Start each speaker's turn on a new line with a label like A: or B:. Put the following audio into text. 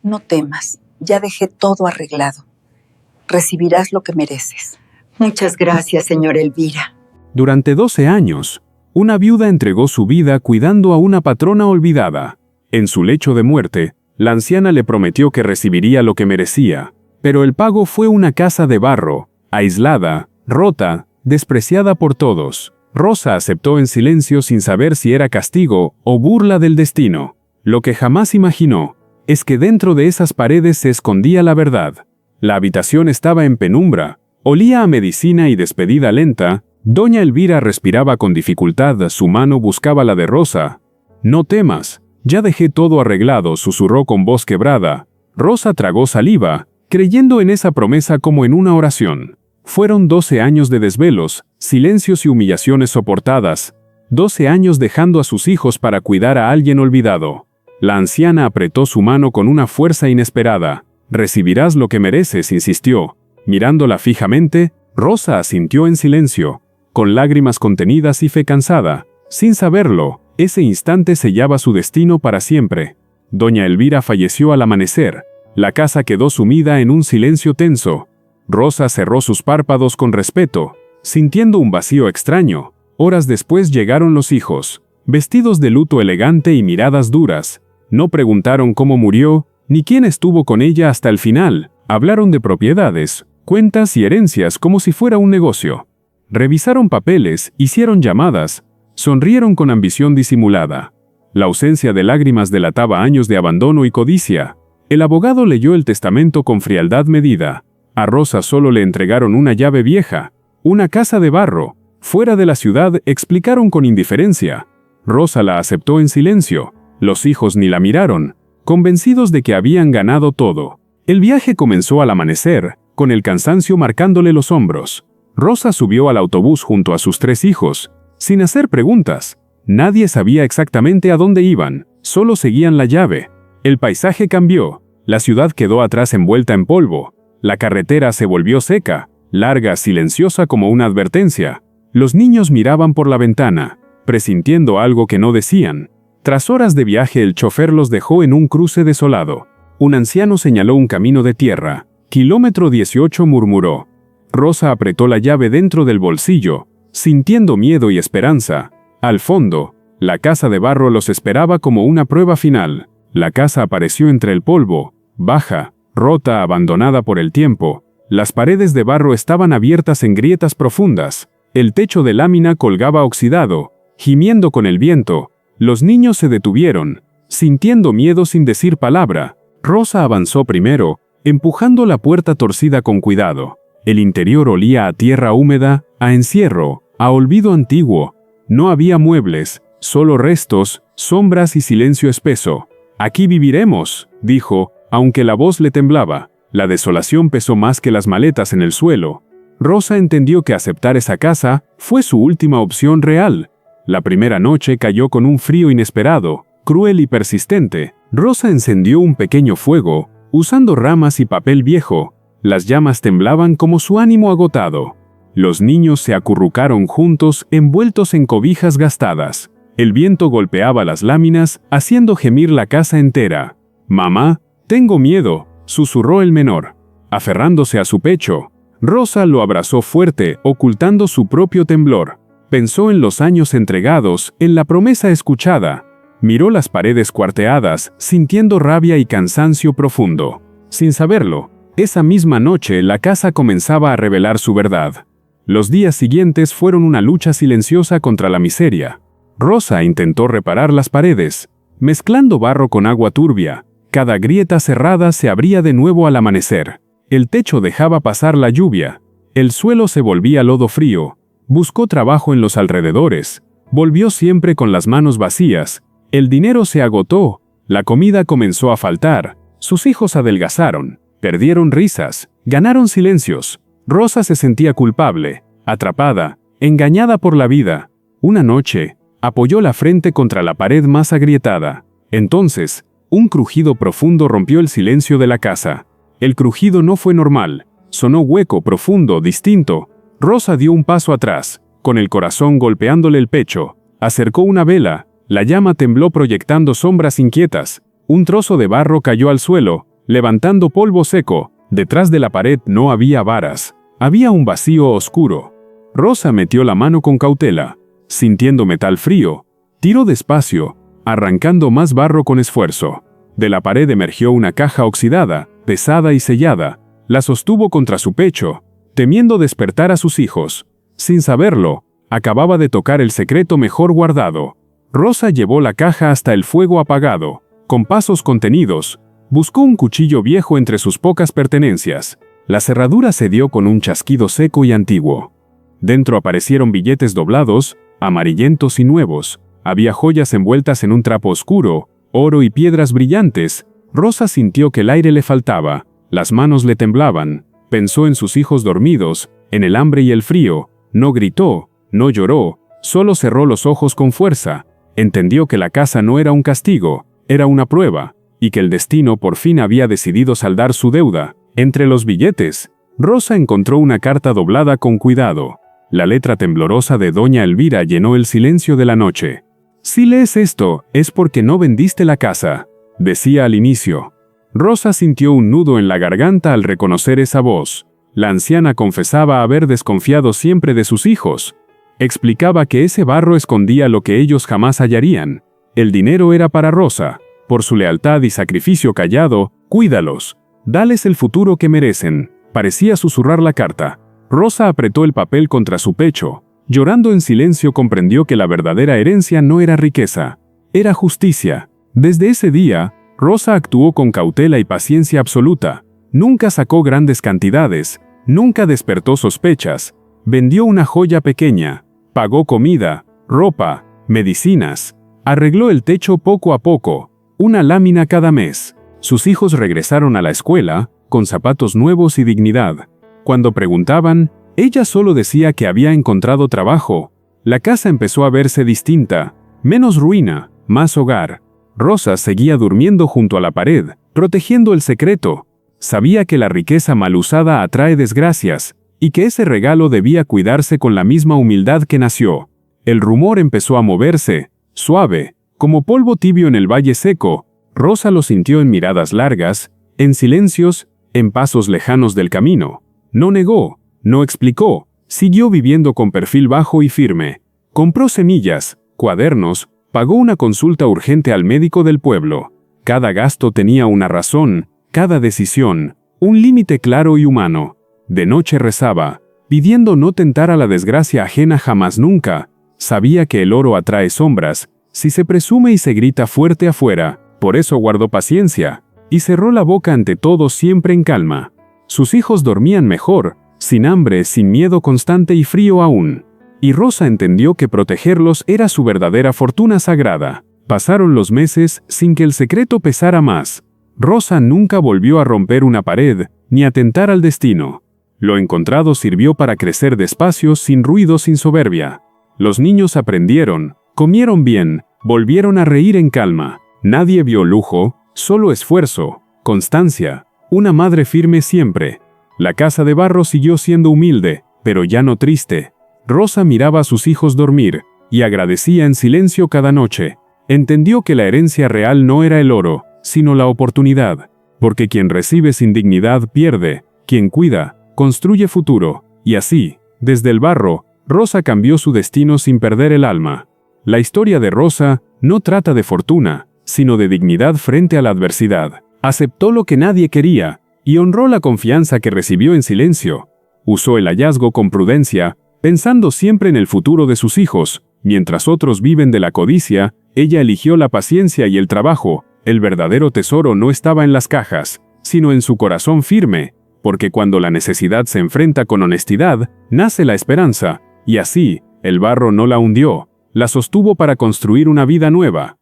A: No temas, ya dejé todo arreglado. Recibirás lo que mereces.
B: Muchas gracias, señora Elvira.
C: Durante 12 años, una viuda entregó su vida cuidando a una patrona olvidada. En su lecho de muerte, la anciana le prometió que recibiría lo que merecía, pero el pago fue una casa de barro, aislada, rota, despreciada por todos. Rosa aceptó en silencio sin saber si era castigo o burla del destino. Lo que jamás imaginó es que dentro de esas paredes se escondía la verdad. La habitación estaba en penumbra, olía a medicina y despedida lenta. Doña Elvira respiraba con dificultad, su mano buscaba la de Rosa. «No temas, ya dejé todo arreglado», susurró con voz quebrada. Rosa tragó saliva, creyendo en esa promesa como en una oración. Fueron 12 años de desvelos, silencios y humillaciones soportadas. 12 años dejando a sus hijos para cuidar a alguien olvidado. La anciana apretó su mano con una fuerza inesperada. «Recibirás lo que mereces», insistió. Mirándola fijamente, Rosa asintió en silencio, con lágrimas contenidas y fe cansada. Sin saberlo, ese instante sellaba su destino para siempre. Doña Elvira falleció al amanecer. La casa quedó sumida en un silencio tenso. Rosa cerró sus párpados con respeto, sintiendo un vacío extraño. Horas después llegaron los hijos, vestidos de luto elegante y miradas duras. No preguntaron cómo murió, ni quién estuvo con ella hasta el final. Hablaron de propiedades, cuentas y herencias como si fuera un negocio. Revisaron papeles, hicieron llamadas, sonrieron con ambición disimulada. La ausencia de lágrimas delataba años de abandono y codicia. El abogado leyó el testamento con frialdad medida. A Rosa solo le entregaron una llave vieja, una casa de barro, fuera de la ciudad, explicaron con indiferencia. Rosa la aceptó en silencio. Los hijos ni la miraron, convencidos de que habían ganado todo. El viaje comenzó al amanecer, con el cansancio marcándole los hombros. Rosa subió al autobús junto a sus 3 hijos, sin hacer preguntas. Nadie sabía exactamente a dónde iban, solo seguían la llave. El paisaje cambió, la ciudad quedó atrás envuelta en polvo. La carretera se volvió seca, larga, silenciosa como una advertencia. Los niños miraban por la ventana, presintiendo algo que no decían. Tras horas de viaje, el chofer los dejó en un cruce desolado. Un anciano señaló un camino de tierra. «Kilómetro 18», murmuró. Rosa apretó la llave dentro del bolsillo, sintiendo miedo y esperanza. Al fondo, la casa de barro los esperaba como una prueba final. La casa apareció entre el polvo, baja, rota, abandonada por el tiempo. Las paredes de barro estaban abiertas en grietas profundas. El techo de lámina colgaba oxidado, gimiendo con el viento. Los niños se detuvieron, sintiendo miedo sin decir palabra. Rosa avanzó primero, empujando la puerta torcida con cuidado. El interior olía a tierra húmeda, a encierro, a olvido antiguo. No había muebles, solo restos, sombras y silencio espeso. «Aquí viviremos», dijo, aunque la voz le temblaba. La desolación pesó más que las maletas en el suelo. Rosa entendió que aceptar esa casa fue su última opción real. La primera noche cayó con un frío inesperado, cruel y persistente. Rosa encendió un pequeño fuego, usando ramas y papel viejo. Las llamas temblaban como su ánimo agotado. Los niños se acurrucaron juntos, envueltos en cobijas gastadas. El viento golpeaba las láminas, haciendo gemir la casa entera. «Mamá, tengo miedo», susurró el menor, aferrándose a su pecho. Rosa lo abrazó fuerte, ocultando su propio temblor. Pensó en los años entregados, en la promesa escuchada. Miró las paredes cuarteadas, sintiendo rabia y cansancio profundo. Sin saberlo, esa misma noche la casa comenzaba a revelar su verdad. Los días siguientes fueron una lucha silenciosa contra la miseria. Rosa intentó reparar las paredes, mezclando barro con agua turbia. Cada grieta cerrada se abría de nuevo al amanecer. El techo dejaba pasar la lluvia. El suelo se volvía lodo frío. Buscó trabajo en los alrededores. Volvió siempre con las manos vacías. El dinero se agotó. La comida comenzó a faltar. Sus hijos adelgazaron. Perdieron risas. Ganaron silencios. Rosa se sentía culpable, atrapada, engañada por la vida. Una noche, apoyó la frente contra la pared más agrietada. Entonces, un crujido profundo rompió el silencio de la casa. El crujido no fue normal. Sonó hueco, profundo, distinto. Rosa dio un paso atrás, con el corazón golpeándole el pecho. Acercó una vela. La llama tembló proyectando sombras inquietas. Un trozo de barro cayó al suelo. levantando polvo seco. Detrás de la pared no había varas, había un vacío oscuro. Rosa metió la mano con cautela, sintiendo metal frío. Tiró despacio, arrancando más barro con esfuerzo. De la pared emergió una caja oxidada, pesada y sellada. La sostuvo contra su pecho, temiendo despertar a sus hijos. Sin saberlo, acababa de tocar el secreto mejor guardado. Rosa llevó la caja hasta el fuego apagado. Con pasos contenidos, buscó un cuchillo viejo entre sus pocas pertenencias. La cerradura cedió con un chasquido seco y antiguo. Dentro aparecieron billetes doblados, amarillentos y nuevos. Había joyas envueltas en un trapo oscuro, oro y piedras brillantes. Rosa sintió que el aire le faltaba, las manos le temblaban. Pensó en sus hijos dormidos, en el hambre y el frío. No gritó, no lloró, solo cerró los ojos con fuerza. Entendió que la casa no era un castigo, era una prueba, y que el destino por fin había decidido saldar su deuda. Entre los billetes, Rosa encontró una carta doblada con cuidado. La letra temblorosa de Doña Elvira llenó el silencio de la noche. «Si lees esto, es porque no vendiste la casa», decía al inicio. Rosa sintió un nudo en la garganta al reconocer esa voz. La anciana confesaba haber desconfiado siempre de sus hijos. Explicaba que ese barro escondía lo que ellos jamás hallarían. El dinero era para Rosa. Por su lealtad y sacrificio callado, cuídalos. Dales el futuro que merecen. Parecía susurrar la carta. Rosa apretó el papel contra su pecho. Llorando en silencio comprendió que la verdadera herencia no era riqueza, era justicia. Desde ese día, Rosa actuó con cautela y paciencia absoluta. Nunca sacó grandes cantidades, nunca despertó sospechas. Vendió una joya pequeña, pagó comida, ropa, medicinas. Arregló el techo poco a poco, una lámina cada mes. Sus hijos regresaron a la escuela, con zapatos nuevos y dignidad. Cuando preguntaban, ella solo decía que había encontrado trabajo. La casa empezó a verse distinta, menos ruina, más hogar. Rosa seguía durmiendo junto a la pared, protegiendo el secreto. Sabía que la riqueza mal usada atrae desgracias, y que ese regalo debía cuidarse con la misma humildad que nació. El rumor empezó a moverse, suave, como polvo tibio en el valle seco. Rosa lo sintió en miradas largas, en silencios, en pasos lejanos del camino. No negó, no explicó, siguió viviendo con perfil bajo y firme. Compró semillas, cuadernos, pagó una consulta urgente al médico del pueblo. Cada gasto tenía una razón, cada decisión, un límite claro y humano. De noche rezaba, pidiendo no tentar a la desgracia ajena jamás nunca. Sabía que el oro atrae sombras, si se presume y se grita fuerte afuera. Por eso guardó paciencia, y cerró la boca ante todo siempre en calma. Sus hijos dormían mejor, sin hambre, sin miedo constante y frío aún. Y Rosa entendió que protegerlos era su verdadera fortuna sagrada. Pasaron los meses sin que el secreto pesara más. Rosa nunca volvió a romper una pared, ni a tentar al destino. Lo encontrado sirvió para crecer despacio, sin ruido, sin soberbia. Los niños aprendieron, comieron bien, volvieron a reír en calma. Nadie vio lujo, solo esfuerzo, constancia, una madre firme siempre. La casa de barro siguió siendo humilde, pero ya no triste. Rosa miraba a sus hijos dormir, y agradecía en silencio cada noche. Entendió que la herencia real no era el oro, sino la oportunidad, porque quien recibe sin dignidad pierde, quien cuida, construye futuro, y así, desde el barro, Rosa cambió su destino sin perder el alma. La historia de Rosa no trata de fortuna, sino de dignidad frente a la adversidad. Aceptó lo que nadie quería, y honró la confianza que recibió en silencio. Usó el hallazgo con prudencia, pensando siempre en el futuro de sus hijos. Mientras otros viven de la codicia, ella eligió la paciencia y el trabajo. El verdadero tesoro no estaba en las cajas, sino en su corazón firme, porque cuando la necesidad se enfrenta con honestidad, nace la esperanza, y así, el barro no la hundió, la sostuvo para construir una vida nueva.